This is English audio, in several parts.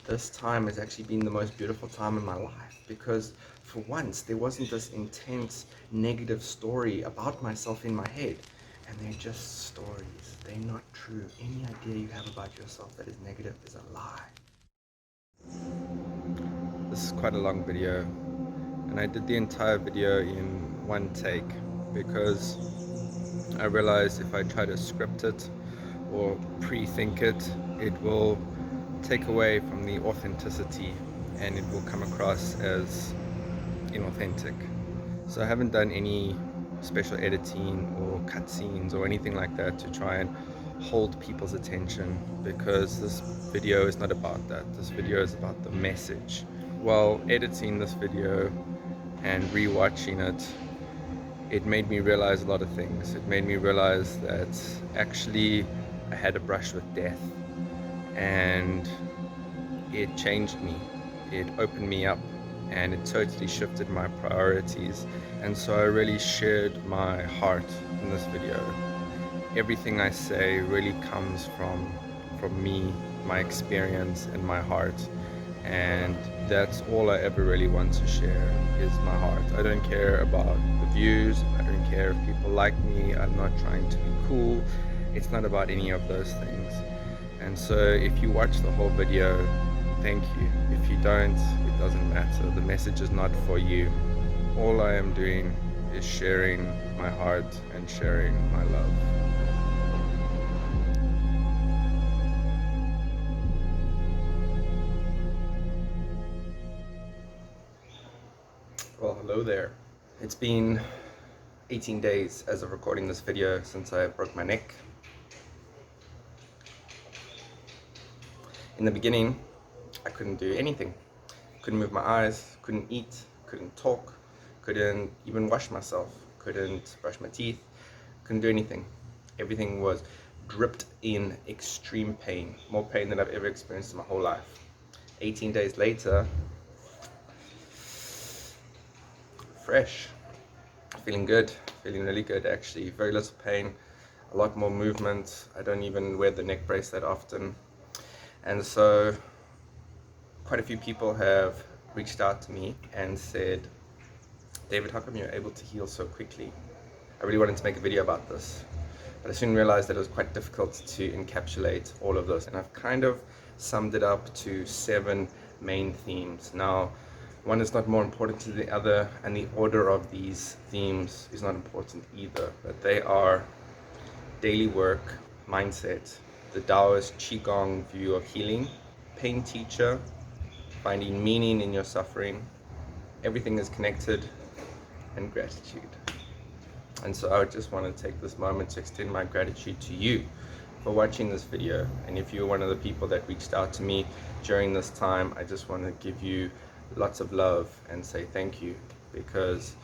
This time has actually been the most beautiful time in my life because for once there wasn't this intense negative story about myself in my head. And they're just stories. They're not true. Any idea you have about yourself that is negative is a lie. This is quite a long video, and I did the entire video in one take because I realized if I try to script it or pre-think it, it will take away from the authenticity and it will come across as inauthentic. So I haven't done any special editing or cutscenes or anything like that to try and hold people's attention, because this video is not about that. This video is about the message. While editing this video and rewatching it, it made me realize a lot of things. It made me realize that actually I had a brush with death, and it changed me. It opened me up, and it totally shifted my priorities. And so I really shared my heart in this video. Everything I say really comes from me, my experience, and my heart. And that's all I ever really want to share is my heart. I don't care about the views. I don't care if people like me. I'm not trying to be cool. It's not about any of those things. And so if you watch the whole video, thank you. If you don't, it doesn't matter. The message is not for you. All I am doing is sharing my heart and sharing my love. Well, hello there. It's been 18 days as of recording this video since I broke my neck. In the beginning, I couldn't do anything. Couldn't move my eyes, couldn't eat, couldn't talk, couldn't even wash myself, couldn't brush my teeth, couldn't do anything. Everything was dripped in extreme pain, more pain than I've ever experienced in my whole life. 18 days later, fresh, feeling good, feeling really good actually. Very little pain, a lot more movement. I don't even wear the neck brace that often. And so quite a few people have reached out to me and said, David, how come you're able to heal so quickly? I really wanted to make a video about this, but I soon realized that it was quite difficult to encapsulate all of this. And I've kind of summed it up to 7 main themes. Now, one is not more important to the other, and the order of these themes is not important either, but they are daily work, mindset, the Taoist Qigong view of healing, pain teacher, finding meaning in your suffering, everything is connected, and gratitude. And so I just want to take this moment to extend my gratitude to you for watching this video. And if you're one of the people that reached out to me during this time, I just want to give you lots of love and say thank you, because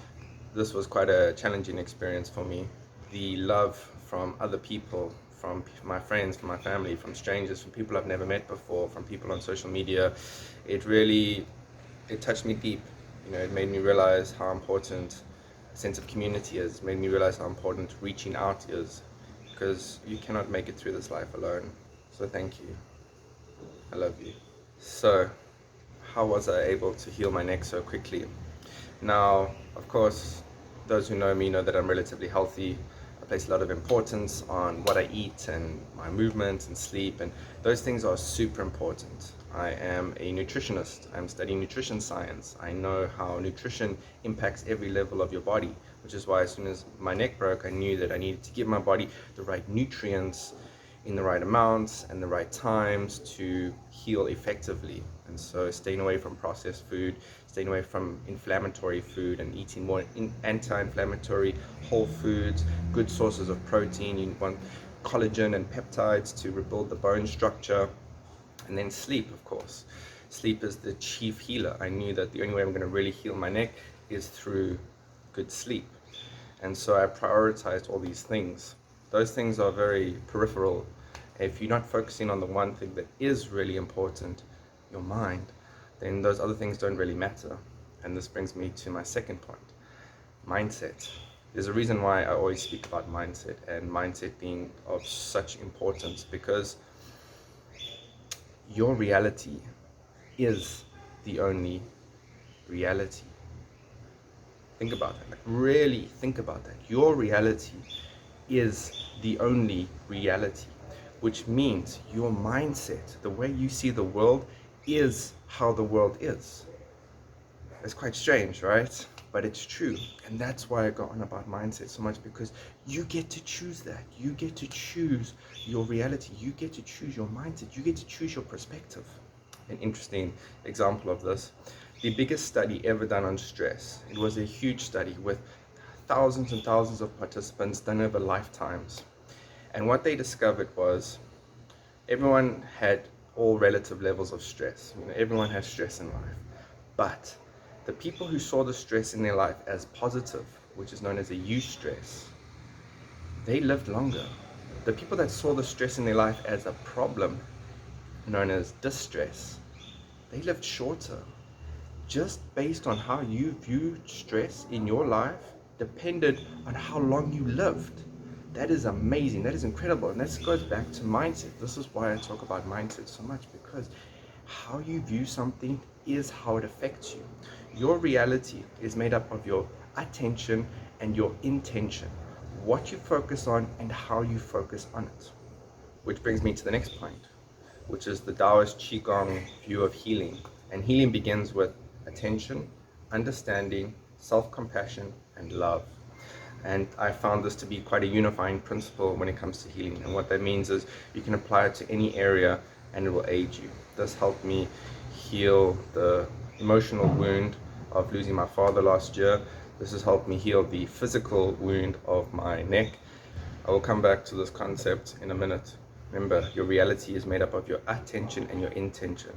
this was quite a challenging experience for me. The love from other people, from my friends, from my family, from strangers, from people I've never met before, from people on social media, it touched me deep. You know, it made me realize how important a sense of community is. It made me realize how important reaching out is, because you cannot make it through this life alone. So thank you. I love you. So, how was I able to heal my neck so quickly? Now, of course, those who know me know that I'm relatively healthy. I place a lot of importance on what I eat and my movement and sleep, and those things are super important. I am a nutritionist. I'm studying nutrition science. I know how nutrition impacts every level of your body, which is why as soon as my neck broke, I knew that I needed to give my body the right nutrients in the right amounts and the right times to heal effectively. And so staying away from processed food, staying away from inflammatory food, and eating more anti-inflammatory whole foods, good sources of protein. You want collagen and peptides to rebuild the bone structure. And then sleep, of course. Sleep is the chief healer. I knew that the only way I'm going to really heal my neck is through good sleep. And so I prioritized all these things. Those things are very peripheral. If you're not focusing on the one thing that is really important, your mind, then those other things don't really matter. And this brings me to my second point, mindset. There's a reason why I always speak about mindset, and mindset being of such importance, because your reality is the only reality. Think about that. Like, really think about that. Your reality is the only reality, which means your mindset, the way you see the world, is how the world is. It's quite strange, right? But it's true. And that's why I got on about mindset so much, because you get to choose that. You get to choose your reality. You get to choose your mindset. You get to choose your perspective. An interesting example of this: the biggest study ever done on stress. It was a huge study with thousands and thousands of participants done over lifetimes. And what they discovered was everyone had all relative levels of stress. Everyone has stress in life. But the people who saw the stress in their life as positive, which is known as a eustress, they lived longer. The people that saw the stress in their life as a problem, known as distress, they lived shorter. Just based on how you viewed stress in your life depended on how long you lived. That is amazing. That is incredible. And this goes back to mindset. This is why I talk about mindset so much, because how you view something is how it affects you. Your reality is made up of your attention and your intention, what you focus on and how you focus on it. Which brings me to the next point, which is the Taoist Qigong view of healing. And healing begins with attention, understanding, self-compassion, and love. And I found this to be quite a unifying principle when it comes to healing. And what that means is you can apply it to any area and it will aid you. This helped me heal the emotional wound of losing my father last year. This has helped me heal the physical wound of my neck. I will come back to this concept in a minute. Remember, your reality is made up of your attention and your intention.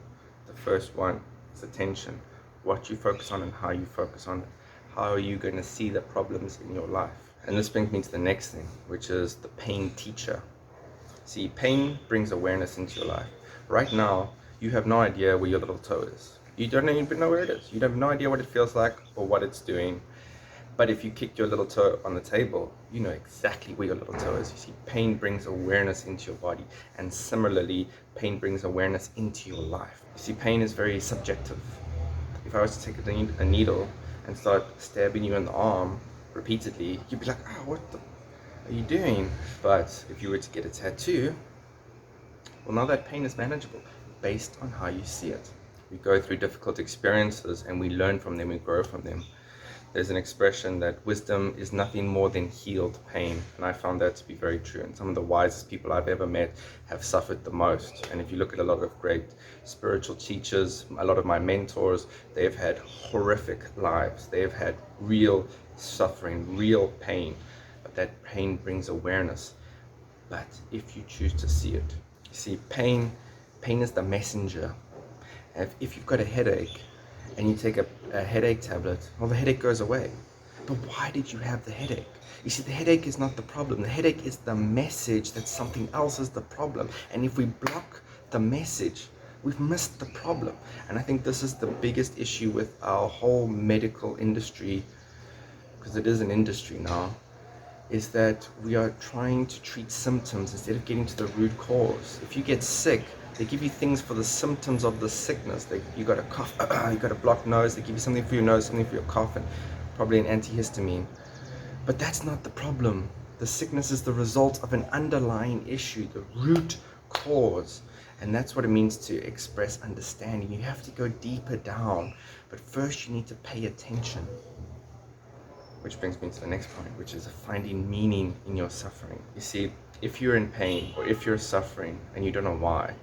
The first one is attention. What you focus on and how you focus on it. How are you going to see the problems in your life? And this brings me to the next thing, which is the pain teacher. See, pain brings awareness into your life. Right now, you have no idea where your little toe is. You don't even know where it is. You have no idea what it feels like or what it's doing. But if you kick your little toe on the table, you know exactly where your little toe is. You see, pain brings awareness into your body. And similarly, pain brings awareness into your life. You see, pain is very subjective. If I was to take a needle and start stabbing you in the arm repeatedly, you'd be like, oh, what the are you doing? But if you were to get a tattoo, well, now that pain is manageable based on how you see it. We go through difficult experiences and we learn from them, we grow from them. There's an expression that wisdom is nothing more than healed pain, and I found that to be very true. And some of the wisest people I've ever met have suffered the most. And if you look at a lot of great spiritual teachers, a lot of my mentors, they've had horrific lives. They've had real suffering, real pain. But that pain brings awareness. But if you choose to see it, you see, pain is the messenger. If you've got a headache and you take a headache tablet, well, the headache goes away. But why did you have the headache? You see, the headache is not the problem. The headache is the message that something else is the problem. And if we block the message, we've missed the problem. And I think this is the biggest issue with our whole medical industry, because it is an industry now, is that we are trying to treat symptoms instead of getting to the root cause. If you get sick, they give you things for the symptoms of the sickness. You got a cough, you got a blocked nose, they give you something for your nose, something for your cough, and probably an antihistamine. But that's not the problem. The sickness is the result of an underlying issue, the root cause. And that's what it means to express understanding. You have to go deeper down. But first you need to pay attention. Which brings me to the next point, which is finding meaning in your suffering. You see, if you're in pain or if you're suffering and you don't know why,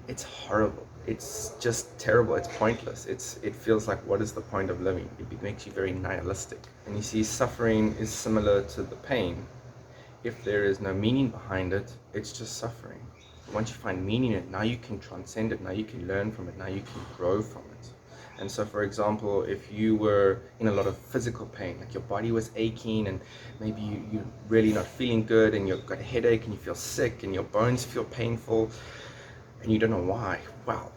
it's horrible. It's just terrible. It's pointless. It feels like, what is the point of living? It makes you very nihilistic. And you see, suffering is similar to the pain. If there is no meaning behind it, it's just suffering. Once you find meaning in it, now you can transcend it. Now you can learn from it. Now you can grow from it. And so, for example, if you were in a lot of physical pain, like your body was aching and maybe you're really not feeling good and you've got a headache and you feel sick and your bones feel painful and you don't know why, well,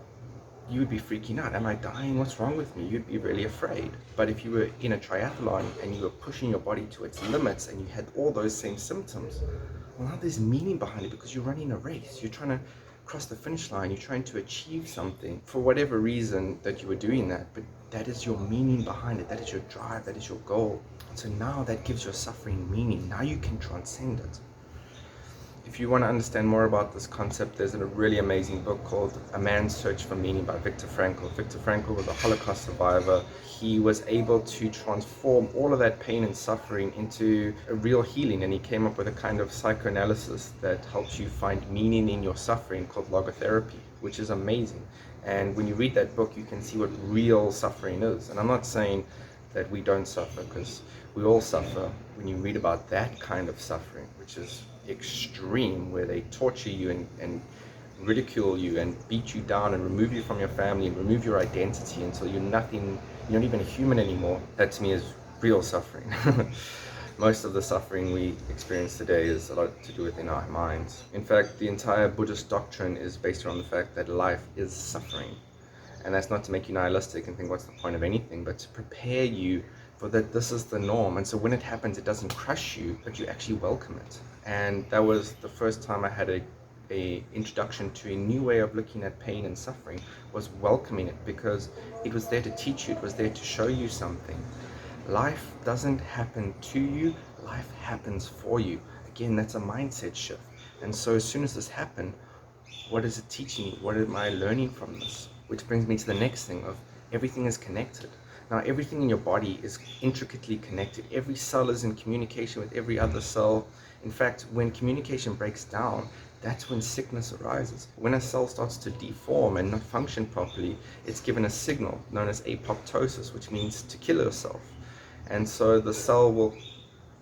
you would be freaking out. Am I dying? What's wrong with me? You'd be really afraid. But if you were in a triathlon and you were pushing your body to its limits and you had all those same symptoms, well, now there's meaning behind it because you're running a race. You're trying to across the finish line, you're trying to achieve something for whatever reason that you were doing that, but that is your meaning behind it, that is your drive, that is your goal. So now that gives your suffering meaning. Now you can transcend it. If you want to understand more about this concept, there's a really amazing book called A Man's Search for Meaning by Viktor Frankl. Viktor Frankl was a Holocaust survivor. He was able to transform all of that pain and suffering into a real healing, and he came up with a kind of psychoanalysis that helps you find meaning in your suffering called logotherapy, which is amazing. And when you read that book, you can see what real suffering is. And I'm not saying that we don't suffer, because we all suffer. When you read about that kind of suffering, which is extreme, where they torture you and ridicule you and beat you down and remove you from your family and remove your identity until you're nothing, you're not even a human anymore, that to me is real suffering. Most of the suffering we experience today is a lot to do with in our minds. In fact, the entire Buddhist doctrine is based around the fact that life is suffering. And that's not to make you nihilistic and think what's the point of anything, but to prepare you for that this is the norm. And so when it happens, it doesn't crush you, but you actually welcome it. And that was the first time I had a introduction to a new way of looking at pain and suffering, was welcoming it, because it was there to teach you, it was there to show you something. Life doesn't happen to you, life happens for you. Again, that's a mindset shift. And so as soon as this happened, what is it teaching me? What am I learning from this? Which brings me to the next thing of everything is connected. Now, everything in your body is intricately connected. Every cell is in communication with every other cell. In fact, when communication breaks down, that's when sickness arises. When a cell starts to deform and not function properly, it's given a signal known as apoptosis, which means to kill yourself. And so the cell will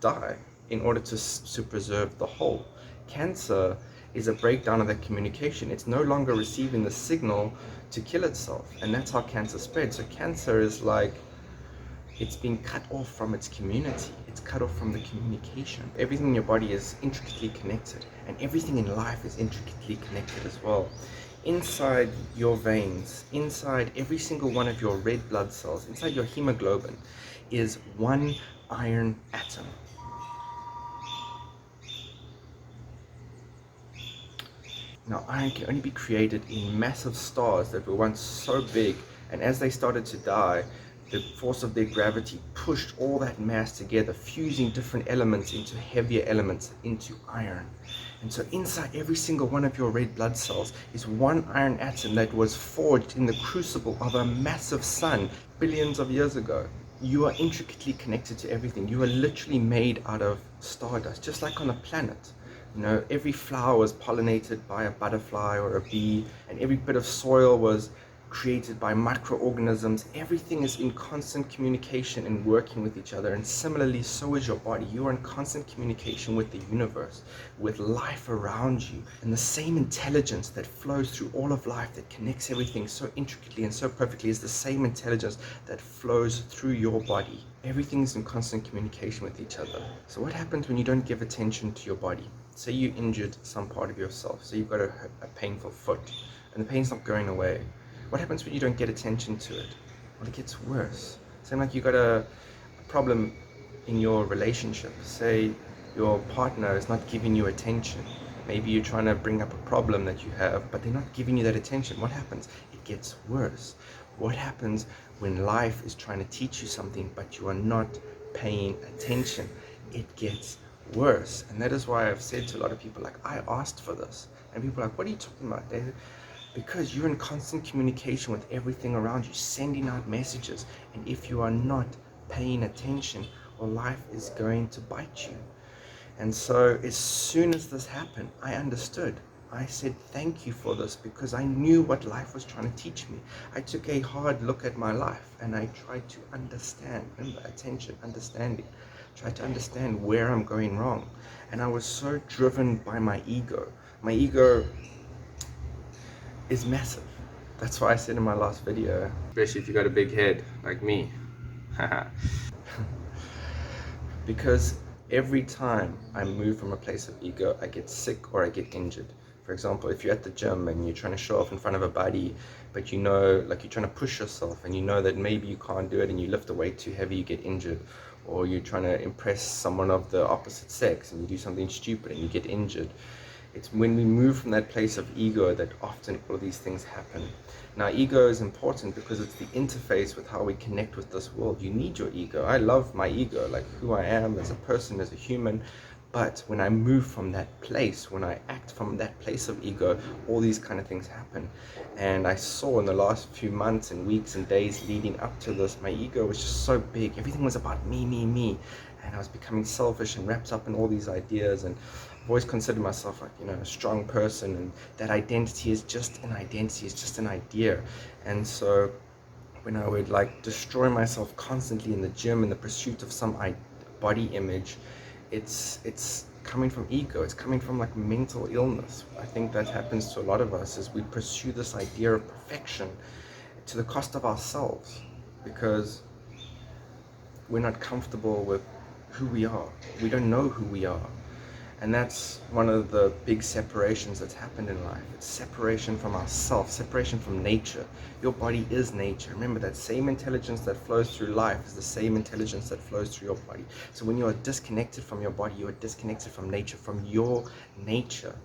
die in order to preserve the whole. Cancer is a breakdown of that communication. It's no longer receiving the signal to kill itself, and that's how cancer spreads. So cancer is like it's been cut off from its community. It's cut off from the communication. Everything in your body is intricately connected, and everything in life is intricately connected as well. Inside your veins, inside every single one of your red blood cells, inside your hemoglobin, is one iron atom. Now, iron can only be created in massive stars that were once so big, and as they started to die, the force of their gravity pushed all that mass together, fusing different elements into heavier elements, into iron. And so inside every single one of your red blood cells is one iron atom that was forged in the crucible of a massive sun billions of years ago. You are intricately connected to everything. You are literally made out of stardust, just like on a planet. You know, every flower was pollinated by a butterfly or a bee, and every bit of soil was created by microorganisms. Everything is in constant communication and working with each other. And similarly, so is your body. You are in constant communication with the universe, with life around you. And the same intelligence that flows through all of life, that connects everything so intricately and so perfectly, is the same intelligence that flows through your body. Everything is in constant communication with each other. So what happens when you don't give attention to your body? Say you injured some part of yourself. So you've got a painful foot, and the pain's not going away. What happens when you don't get attention to it? Well, it gets worse. Same like you got a problem in your relationship. Say your partner is not giving you attention. Maybe you're trying to bring up a problem that you have, but they're not giving you that attention. What happens? It gets worse. What happens when life is trying to teach you something, but you are not paying attention? It gets worse. And that is why I've said to a lot of people, like, I asked for this. And people are like, what are you talking about, David? Because you're in constant communication with everything around you, sending out messages. And if you are not paying attention, well, life is going to bite you. And so as soon as this happened, I understood. I said, thank you for this, because I knew what life was trying to teach me. I took a hard look at my life and I tried to understand. Remember, attention, understanding. Tried to understand where I'm going wrong. And I was so driven by my ego. My ego is massive. That's why I said in my last video, especially if you got a big head like me. Because every time I move from a place of ego, I get sick or I get injured. For example, if you're at the gym and you're trying to show off in front of a buddy, but you know, like you're trying to push yourself and you know that maybe you can't do it and you lift the weight too heavy, you get injured. Or you're trying to impress someone of the opposite sex and you do something stupid and you get injured. It's when we move from that place of ego that often all of these things happen. Now, ego is important because it's the interface with how we connect with this world. You need your ego. I love my ego, like who I am as a person, as a human. But when I move from that place, when I act from that place of ego, all these kind of things happen. And I saw in the last few months and weeks and days leading up to this, my ego was just so big. Everything was about me, me, me. And I was becoming selfish and wrapped up in all these ideas. And I've always considered myself like, a strong person. And that identity is just an identity, it's just an idea. And so when I would like destroy myself constantly in the gym in the pursuit of some body image, it's coming from ego. It's coming from like mental illness. I think that happens to a lot of us is we pursue this idea of perfection to the cost of ourselves because we're not comfortable with who we are. We don't know who we are. And that's one of the big separations that's happened in life. It's separation from ourself, separation from nature. Your body is nature. Remember, that same intelligence that flows through life is the same intelligence that flows through your body. So when you are disconnected from your body, you are disconnected from nature, from your nature.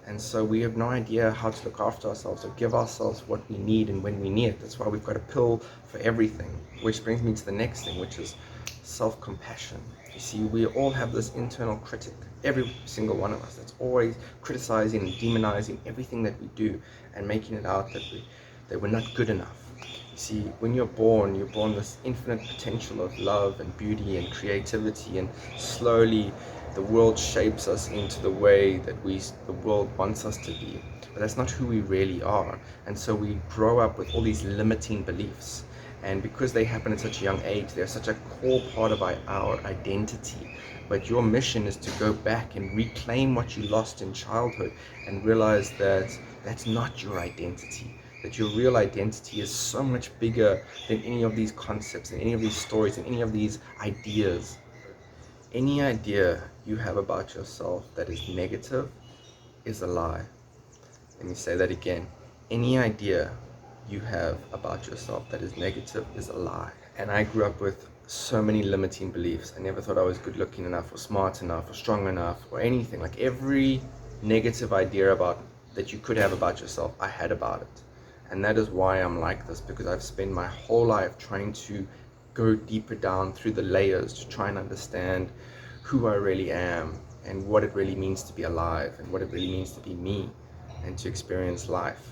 And so we have no idea how to look after ourselves or give ourselves what we need and when we need it. That's why we've got a pill for everything. Which brings me to the next thing, which is self-compassion. You see, we all have this internal critic, every single one of us, that's always criticizing and demonizing everything that we do and making it out that we're not good enough. You see, when you're born this infinite potential of love and beauty and creativity, and slowly the world shapes us into the way that the world wants us to be. But that's not who we really are. And so we grow up with all these limiting beliefs. And because they happen at such a young age, they're such a core part of our identity. But your mission is to go back and reclaim what you lost in childhood and realize that that's not your identity. That your real identity is so much bigger than any of these concepts and any of these stories and any of these ideas. Any idea you have about yourself that is negative is a lie. Let me say that again. Any idea you have about yourself that is negative is a lie. And I grew up with so many limiting beliefs. I never thought I was good looking enough or smart enough or strong enough or anything. Like every negative idea that you could have about yourself, I had about it. And that is why I'm like this, because I've spent my whole life trying to go deeper down through the layers to try and understand who I really am and what it really means to be alive and what it really means to be me and to experience life.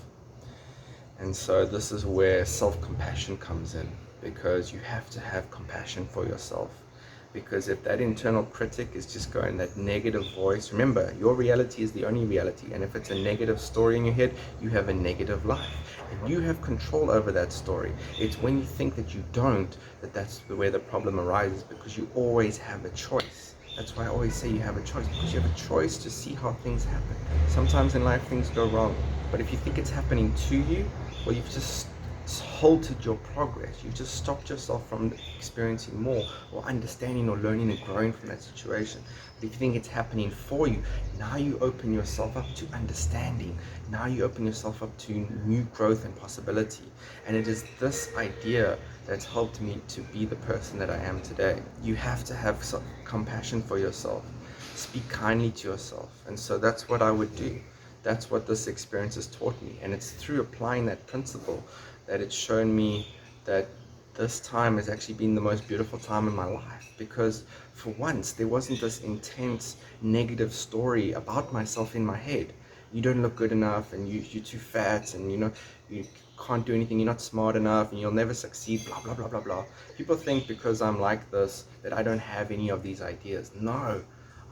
And so this is where self-compassion comes in, because you have to have compassion for yourself. Because if that internal critic is just going, that negative voice, remember, your reality is the only reality. And if it's a negative story in your head, you have a negative life. And you have control over that story. It's when you think that you don't, that's where the problem arises, because you always have a choice. That's why I always say you have a choice, because you have a choice to see how things happen. Sometimes in life things go wrong, but if you think it's happening to you, well, you've just halted your progress. You've just stopped yourself from experiencing more or understanding or learning and growing from that situation. But if you think it's happening for you, now you open yourself up to understanding. Now you open yourself up to new growth and possibility. And it is this idea that's helped me to be the person that I am today. You have to have some compassion for yourself. Speak kindly to yourself. And so that's what I would do. That's what this experience has taught me. And it's through applying that principle that it's shown me that this time has actually been the most beautiful time in my life, because for once there wasn't this intense negative story about myself in my head. You don't look good enough, and you're too fat, and you can't do anything, you're not smart enough, and you'll never succeed, blah blah blah blah blah. People think because I'm like this that I don't have any of these ideas. No,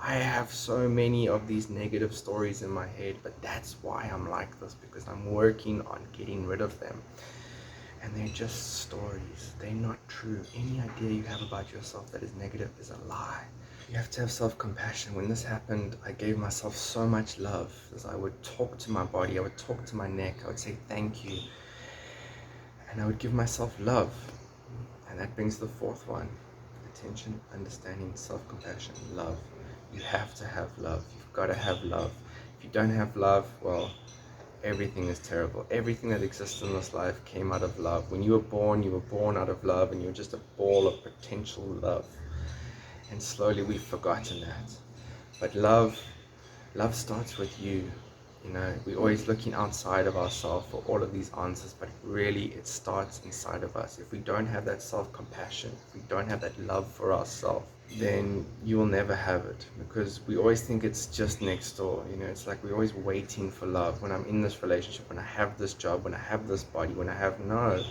I have so many of these negative stories in my head, but that's why I'm like this, because I'm working on getting rid of them. And they're just stories. They're not true. Any idea you have about yourself that is negative is a lie. You have to have self-compassion. When this happened, I gave myself so much love. As I would talk to my body, I would talk to my neck, I would say thank you. And I would give myself love. And that brings the fourth one. Attention, understanding, self-compassion, love. You have to have love. You've got to have love. If you don't have love, well, everything is terrible. Everything that exists in this life came out of love. When you were born out of love, and you're just a ball of potential love. And slowly we've forgotten that. But love Love starts with you. We're always looking outside of ourselves for all of these answers, but really it starts inside of us. If we don't have that self-compassion, if we don't have that love for ourselves, then you will never have it, because we always think it's just next door. It's like we're always waiting for love. When I'm in this relationship, when I have this job, when I have this body, when I have no.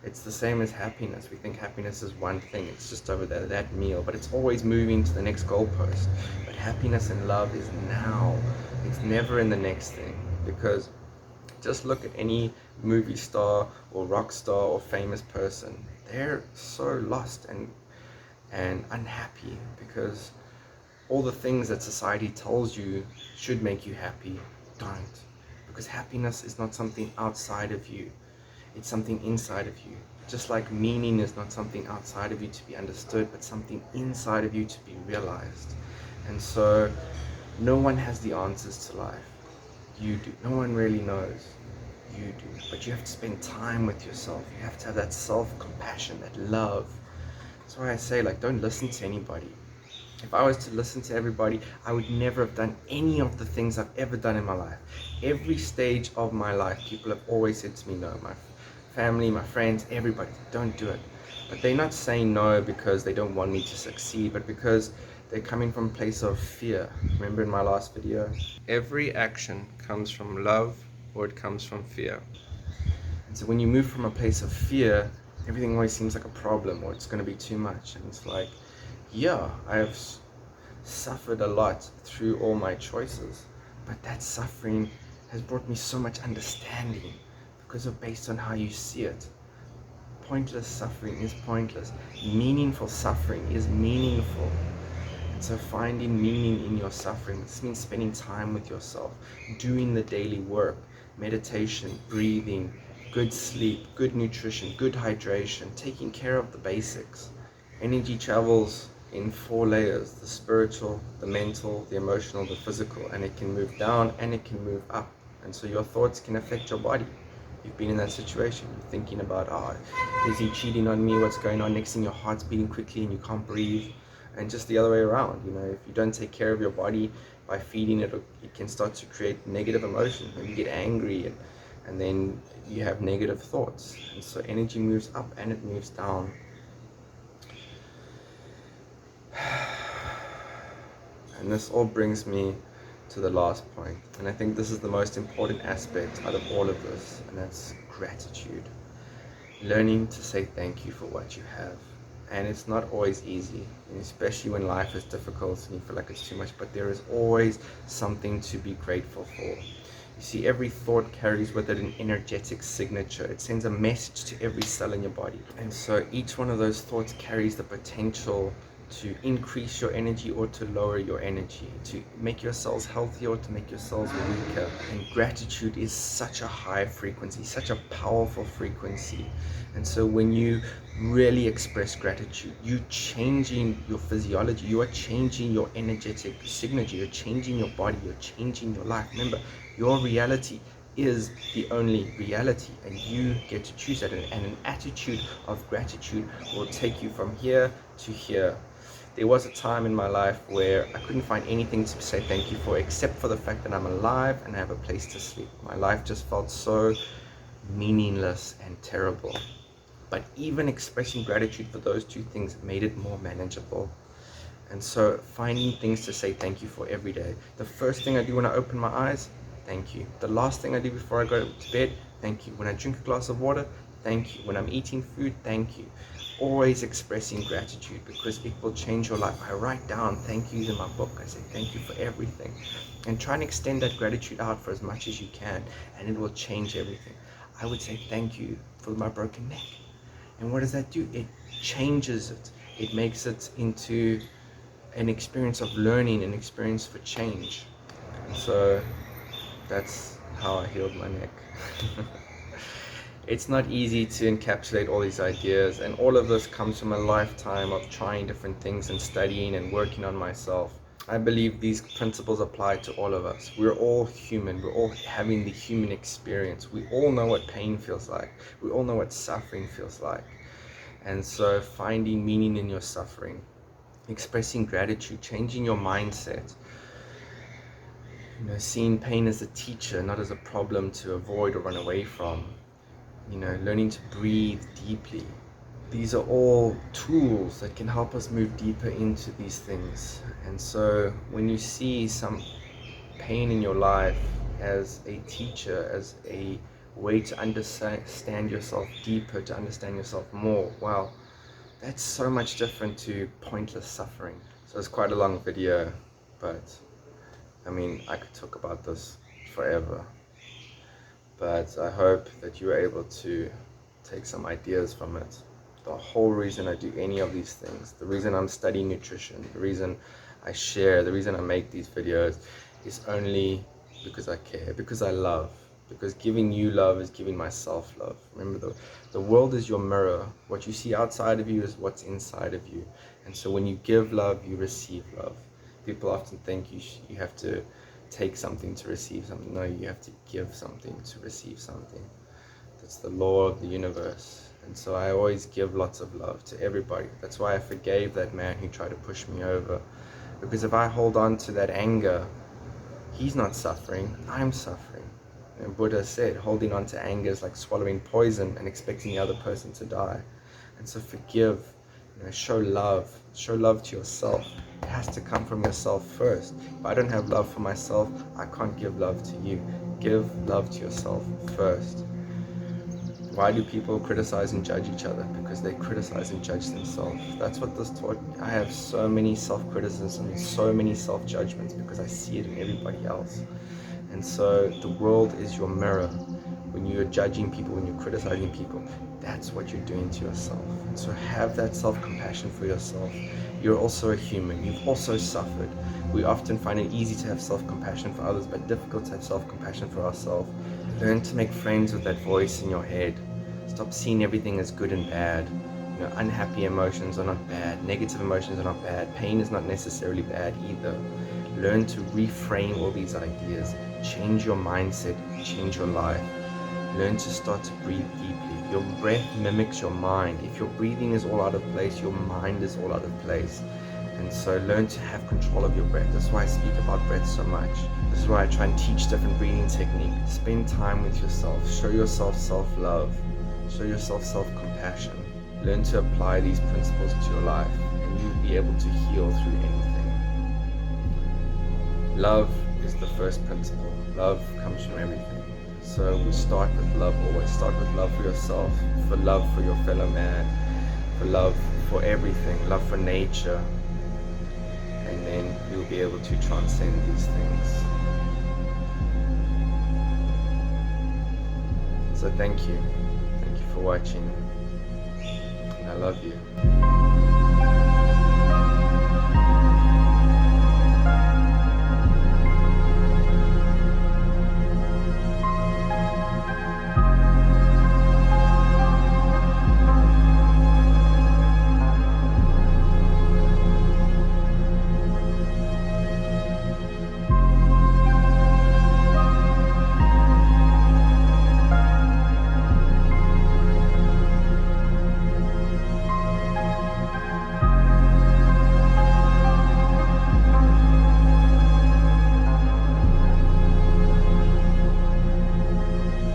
It's the same as happiness. We think happiness is one thing. It's just over there, that meal, but it's always moving to the next goalpost. But happiness and love is now. It's never in the next thing, because just look at any movie star or rock star or famous person. They're so lost and unhappy, because all the things that society tells you should make you happy don't. Because happiness is not something outside of you. It's something inside of you. Just like meaning is not something outside of you to be understood, but something inside of you to be realized. And so no one has the answers to life. You do. No one really knows. You do. But you have to spend time with yourself. You have to have that self-compassion, that love. That's why I say, don't listen to anybody. If I was to listen to everybody, I would never have done any of the things I've ever done in my life. Every stage of my life, people have always said to me, no, my family, my friends, everybody, don't do it. But they're not saying no because they don't want me to succeed, but because they're coming from a place of fear. Remember in my last video? Every action comes from love or it comes from fear. And so when you move from a place of fear, everything always seems like a problem, or it's going to be too much. And it's like, yeah, I have suffered a lot through all my choices, but that suffering has brought me so much understanding, because of based on how you see it. Pointless suffering is pointless. Meaningful suffering is meaningful. And so finding meaning in your suffering, this means spending time with yourself, doing the daily work, meditation, breathing, good sleep, good nutrition, good hydration, taking care of the basics. Energy travels in 4 layers: the spiritual, the mental, the emotional, the physical, and it can move down and it can move up. And so your thoughts can affect your body. You've been in that situation, you're thinking about, is he cheating on me, what's going on? Next thing your heart's beating quickly and you can't breathe. And just the other way around, if you don't take care of your body by feeding it, it can start to create negative emotions. Maybe you get angry and then you have negative thoughts. And so energy moves up and it moves down. And this all brings me to the last point, and I think this is the most important aspect out of all of this, and that's gratitude. Learning to say thank you for what you have. And it's not always easy, and especially when life is difficult and you feel like it's too much, but there is always something to be grateful for. You see, every thought carries with it an energetic signature. It sends a message to every cell in your body. And so each one of those thoughts carries the potential to increase your energy or to lower your energy, to make your cells healthier or to make your cells weaker. And gratitude is such a high frequency, such a powerful frequency. And so when you really express gratitude, you're changing your physiology, you are changing your energetic signature, you're changing your body, you're changing your life. Remember, your reality is the only reality, and you get to choose that. And an attitude of gratitude will take you from here to here. There was a time in my life where I couldn't find anything to say thank you for, except for the fact that I'm alive and I have a place to sleep. My life just felt so meaningless and terrible. But even expressing gratitude for those two things made it more manageable. And so finding things to say thank you for every day. The first thing I do when I open my eyes, thank you. The last thing I do before I go to bed, thank you. When I drink a glass of water, thank you. When I'm eating food, thank you. Always expressing gratitude, because it will change your life. I write down thank yous in my book. I say thank you for everything. And try and extend that gratitude out for as much as you can, and it will change everything. I would say thank you for my broken neck. And what does that do? It changes it. It makes it into an experience of learning, an experience for change. And so that's how I healed my neck. It's not easy to encapsulate all these ideas, and all of this comes from a lifetime of trying different things and studying and working on myself. I believe these principles apply to all of us. We're all human. We're all having the human experience. We all know what pain feels like. We all know what suffering feels like. And so finding meaning in your suffering, expressing gratitude, changing your mindset, seeing pain as a teacher, not as a problem to avoid or run away from. Learning to breathe deeply. These are all tools that can help us move deeper into these things. And so when you see some pain in your life as a teacher, as a way to understand yourself deeper, to understand yourself more, wow, that's so much different to pointless suffering. So it's quite a long video, but I could talk about this forever. But I hope that you were able to take some ideas from it. The whole reason I do any of these things, the reason I'm studying nutrition, the reason I share, the reason I make these videos is only because I care, because I love, because giving you love is giving myself love. Remember, the world is your mirror. What you see outside of you is what's inside of you. And so when you give love, you receive love. People often think you have to take something to receive something. No, you have to give something to receive something. That's the law of the universe. And so I always give lots of love to everybody. That's why I forgave that man who tried to push me over. Because if I hold on to that anger, he's not suffering, I'm suffering. And Buddha said, holding on to anger is like swallowing poison and expecting the other person to die. And so forgive, show love to yourself. It has to come from yourself first. If I don't have love for myself, I can't give love to you. Give love to yourself first. Why do people criticize and judge each other? Because they criticize and judge themselves. That's what this taught me. I have so many self-criticisms, so many self-judgments because I see it in everybody else. And so the world is your mirror. When you're judging people, when you're criticizing people, that's what you're doing to yourself. And so have that self-compassion for yourself. You're also a human. You've also suffered. We often find it easy to have self-compassion for others, but difficult to have self-compassion for ourselves. Learn to make friends with that voice in your head. Stop seeing everything as good and bad. Unhappy emotions are not bad. Negative emotions are not bad. Pain is not necessarily bad either. Learn to reframe all these ideas. Change your mindset. Change your life. Learn to start to breathe deeply. Your breath mimics your mind. If your breathing is all out of place, your mind is all out of place. And so learn to have control of your breath. That's why I speak about breath so much. This is why I try and teach different breathing techniques. Spend time with yourself. Show yourself self-love. Show yourself self-compassion. Learn to apply these principles to your life, and you'll be able to heal through anything. Love is the first principle. Love comes from everything. So we start with love always. Start with love for yourself, for love for your fellow man, for love for everything, love for nature. And then you'll be able to transcend these things. So thank you. Thank you for watching. And I love you.